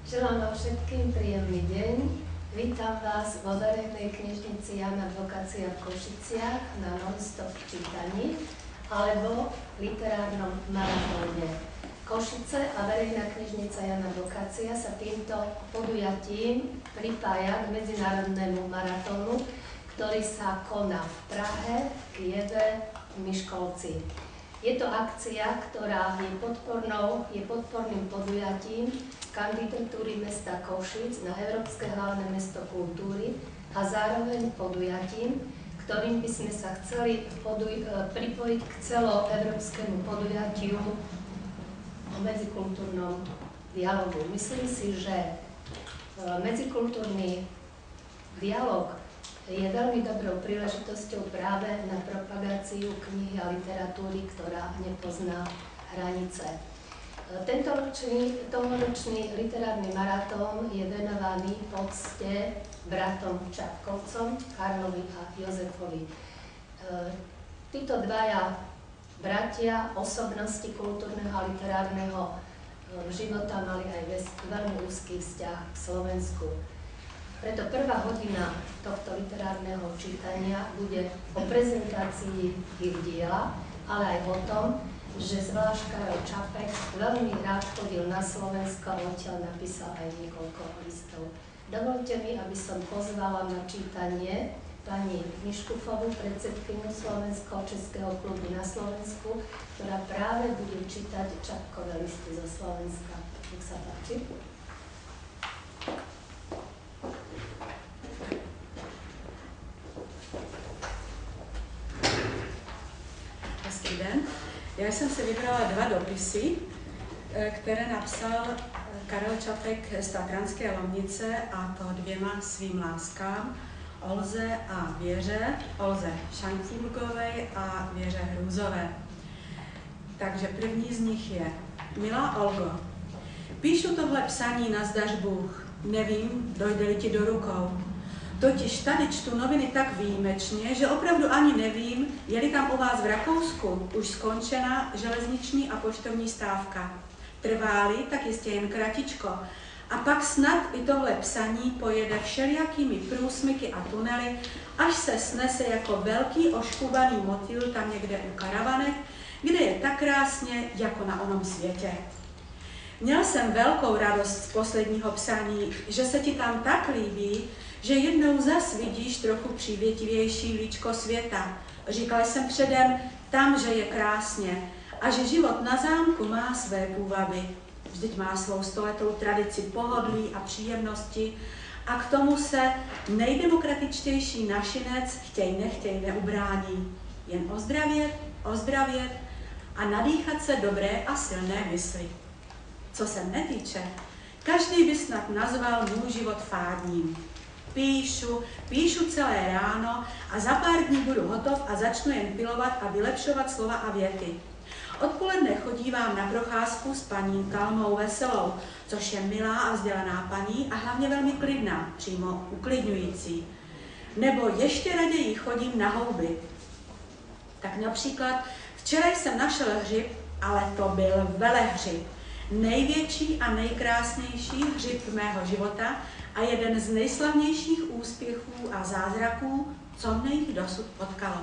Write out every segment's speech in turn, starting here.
Želám vám všetkým príjemný deň. Vítam vás vo verejnej knižnici Jana Advokácia v Košiciach na non-stop čítaní alebo literárnom maratóne. Košice a verejná knižnica Jana Advokácia sa týmto podujatím pripája k medzinárodnému maratónu, ktorý sa koná v Prahe, Kieve, Miškolci. Je to akcia, ktorá je podporným podujatím kandidatúry mesta Košic na Európske hlavné mesto kultúry a zároveň podujatím, ktorým by sme sa chceli pripojiť k celoevropskému podujatiu o medzikultúrnom dialogu. Myslím si, že medzikultúrny dialog je veľmi dobrou príležitosťou práve na propagáciu knihy a literatúry, ktorá nepozná hranice. Tohoročný literárny maratón je venovaný pocte bratom Čapkovcom, Karlovi a Jozefovi. Títo dvaja bratia, osobnosti kultúrneho a literárneho života mali aj veľmi úzky vzťah k Slovensku. Preto prvá hodina tohto literárneho čítania bude o prezentácii ich diela, ale aj o tom, že zvlášť Karol Čapek veľmi rád chodil na Slovensko a odtiaľ napísal aj niekoľko listov. Dovolte mi, aby som pozvala na čítanie pani Miškufovú, predsedkyňu Slovensko-českého klubu na Slovensku, ktorá práve bude čítať Čapkové listy zo Slovenska. Nech sa páči. Hezký den. Já jsem si vybrala dva dopisy, které napsal Karel Čapek z Tatranské Lomnice, a to dvěma svým láskám, Olze a Věře, Olze Šantílkové a Věře Hrůzové. Takže první z nich je: Milá Olgo, píšu tohle psaní nazdaž Bůh, nevím, dojde-li ti do rukou. Totiž tady čtu noviny tak výjimečně, že opravdu ani nevím, je-li tam u vás v Rakousku už skončena železniční a poštovní stávka. Trvá-li, tak jistě jen kratičko. A pak snad i tohle psaní pojede všelijakými průsmyky a tunely, až se snese jako velký oškubaný motýl tam někde u karavanek, kde je tak krásně jako na onom světě. Měl jsem velkou radost z posledního psaní, že se ti tam tak líbí, že jednou zas vidíš trochu přívětivější líčko světa. Říkal jsem předem tam, že je krásně a že život na zámku má své půvaby. Vždyť má svou stoletou tradici pohodlí a příjemnosti a k tomu se nejdemokratičtější našinec chtěj nechtěj neubrání. Jen ozdravět a nadýchat se dobré a silné mysli. Co se mne týče, každý by snad nazval můj život fádním. Píšu celé ráno a za pár dní budu hotov a začnu jen pilovat a vylepšovat slova a věty. Odpoledne chodívám na procházku s paní Kalmou Veselou, což je milá a vzdělaná paní a hlavně velmi klidná, přímo uklidňující. Nebo ještě raději chodím na houby. Tak například včera jsem našel hřib, ale to byl velehřib. Největší a nejkrásnější hřib mého života a jeden z nejslavnějších úspěchů a zázraků, co mne jich dosud potkalo.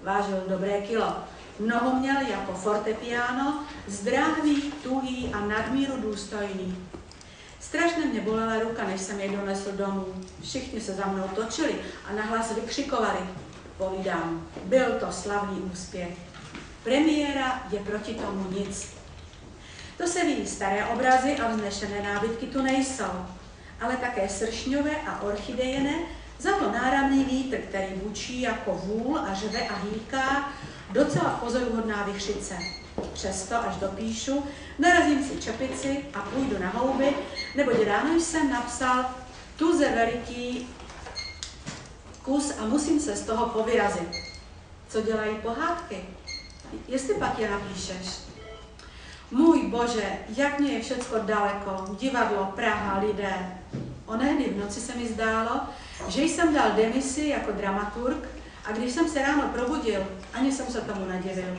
Vážil dobré kilo. Nohu měl jako fortepiano, zdráhavý, tuhý a nadmíru důstojný. Strašně mě bolela ruka, než jsem jej donesl domů. Všichni se za mnou točili a nahlas vykřikovali. Povídám, byl to slavný úspěch. Premiéra je proti tomu nic. To se ví, staré obrazy a vznešené nábytky tu nejsou, ale také sršňové a orchidejené, za to náramný vítr, který bučí jako vůl a řve a hýká, docela pozoruhodná vichřice. Přesto, až dopíšu, narazím si čepici a půjdu na houby, neboť ráno jsem napsal tuze veliký kus a musím se z toho povyrazit. Co dělají pohádky? Jestli pak je napíšeš. Můj bože, jak mě je všecko daleko, divadlo, Praha, lidé. Onehdy v noci se mi zdálo, že jsem dal demisi jako dramaturg a když jsem se ráno probudil, ani jsem se tomu nedivil.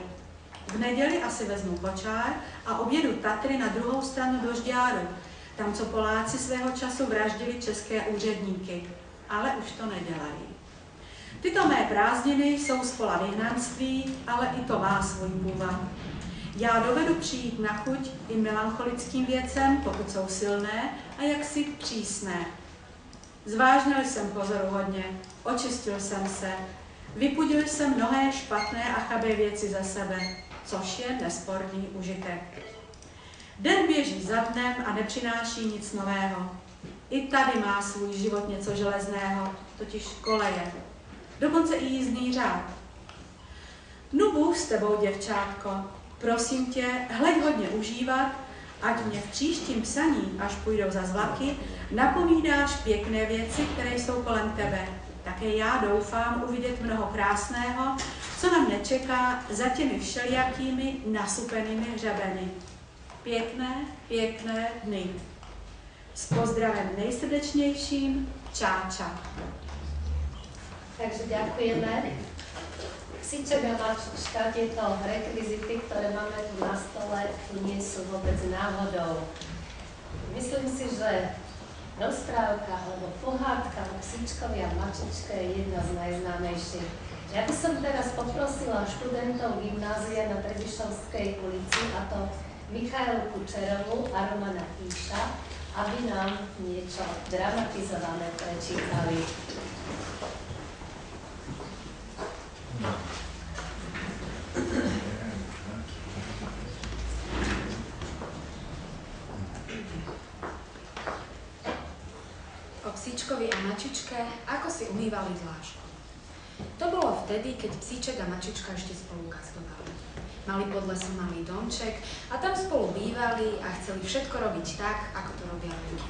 V neděli asi vezmu kočár a objedu Tatry na druhou stranu Dožďáru. Tam, co Poláci svého času vraždili české úředníky, ale už to nedělají. Tyto mé prázdniny jsou z pola vyhnanství, ale i to má svůj původ. Já dovedu přijít na chuť i melancholickým věcem, pokud jsou silné a jaksi přísné. Zvážnil jsem pozoruhodně, očistil jsem se, vypudil jsem mnohé špatné a chabé věci za sebe, což je nesporný užitek. Den běží za dnem a nepřináší nic nového. I tady má svůj život něco železného, totiž koleje. Dokonce i jízdný řád. Nu Bůh s tebou, děvčátko. Prosím tě, hleď hodně užívat, ať mě v příštím psaní, až půjdou za vlaky, napovídáš pěkné věci, které jsou kolem tebe. Také já doufám uvidět mnoho krásného, co nám nečeká za těmi všelijakými nasupenými hřebeny. Pěkné, pěkné dny. S pozdravem nejsrdečnějším, Čáča. Takže ďakujeme. Psíček a Mačučka, tieto rekvizity, ktoré máme tu na stole, nie sú vôbec náhodou. Myslím si, že rozprávka alebo pohádka o Psíčkovi a Mačučke je jedna z najznámejších. Ja by som teraz poprosila študentov gymnázia na Trebišovskej ulici, a to Michaelu Kučerovú a Romana Píša, aby nám niečo dramatizované prečítali. O Psíčkovi a Mačičke, ako si umývali dlášku. To bolo vtedy, keď Psíček a Mačička ešte spolu kastovali. Mali pod lesom malý domček a tam spolu bývali a chceli všetko robiť tak, ako to robia ľudia.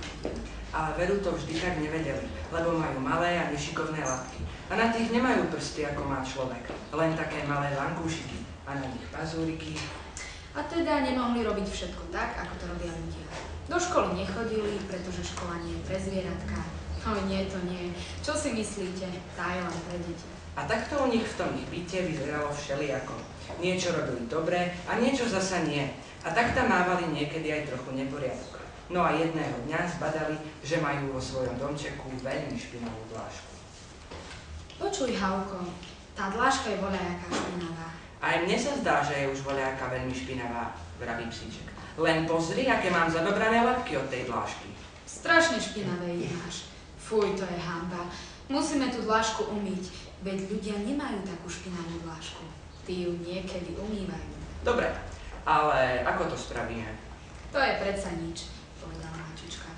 Ale veru to vždy tak nevedeli, lebo majú malé a nešikovné labky. A na tých nemajú prsty, ako má človek, len také malé lankúšiky a na nich pazúriky. A teda nemohli robiť všetko tak, ako to robia ľudia. Do školy nechodili, pretože škola nie je pre zvieratka. Oj, nie, to nie. Čo si myslíte? Tá je len pre deti. A takto u nich v tom ich byte vyzeralo všelijako. Niečo robili dobre a niečo zasa nie. A tak tam mávali niekedy aj trochu neporiadok. No a jedného dňa zbadali, že majú vo svojom domčeku veľmi špinavú dlášku. Počuj, Havko, tá dláška je voľajaká špinavá. Aj mne sa zdá, že je už voľajaká veľmi špinavá, vraví Psíček. Len pozri, aké mám zadobrané labky od tej dlášky. Strašne špinavé ich máš. Fuj, to je hanba. Musíme tú dlášku umyť, veď ľudia nemajú takú špinavú dlášku. Tí ju niekedy umývajú. Dobre, ale ako to spravíme? To je predsa nič, povedala Mačička.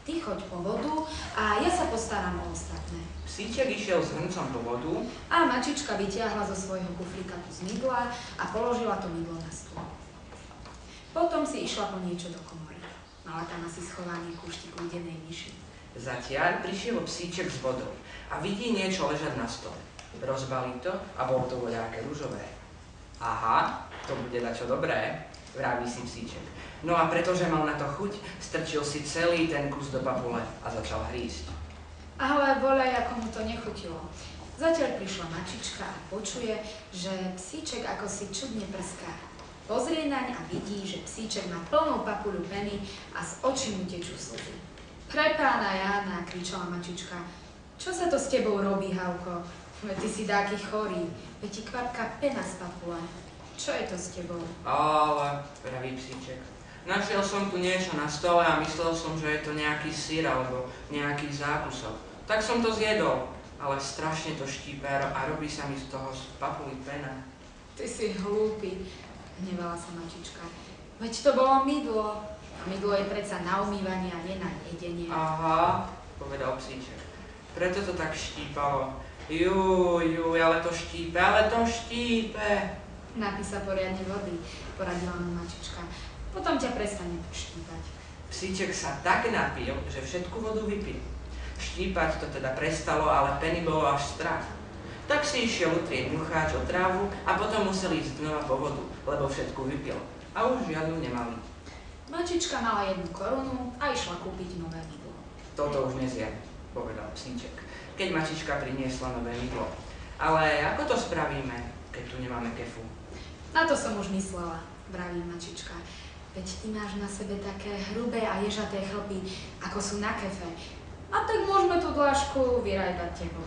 Ty choď po vodu a ja sa postaram o ostatné. Psíček išiel s hrncom po vodu a Mačička vytiahla zo svojho kuflíka kus mydla a položila to mydlo na stôl. Potom si išla po niečo do komory. Mala tam asi schovaný kúštik udenej myši. Zatiaľ prišiel Psíček s vodou a vidí niečo ležať na stole. Rozbalí to a bolo to voľaké ružové. Aha, to bude dačo dobré, vraví si Psíček. No a pretože mal na to chuť, strčil si celý ten kus do papule a začal hrísť. Ale voľaj, ako mu to nechutilo. Zatiaľ prišla Mačička a počuje, že Psíček ako si čudne prská. Pozrie naň a vidí, že Psíček má plnú papuľu peny a z očí mu tečú slzy. Prepána Jána, kričala Mačička. Čo sa to s tebou robí, Havko? Veď ty si dáky chorý, veď ti kvapka pena z papule. Čo je to s tebou? Ale, vraví Psíček, našiel som tu niečo na stole a myslel som, že je to nejaký syr alebo nejaký zákusok. Tak som to zjedol, ale strašne to štípe a robí sa mi z toho z papuly pena. Ty si hlúpy, hnevala sa Mačička. Veď to bolo mydlo. A mydlo je predsa na umývanie a nie na jedenie. Aha, povedal Psíček. Preto to tak štípalo. Juj, ale to štípe. Napí sa poriadne vody, poradila mu Mačička. Potom ťa prestane štípať. Psíček sa tak napil, že všetku vodu vypil. Štípať to teda prestalo, ale peny bolo až strach. Tak si išiel utrieť ňucháč o trávu a potom musel ísť znova po vodu, lebo všetku vypil. A už žiadnu nemali. Mačička mala 1 korunu a išla kúpiť nové mydlo. Toto už nezjem, povedal Psíček, keď Mačička priniesla nové mydlo. Ale ako to spravíme, keď tu nemáme kefu? Na to som už myslela, vraví Mačička. Veď ty máš na sebe také hrubé a ježaté chlpy, ako sú na kefe. A tak môžeme tú dlášku vyrajbať tebou.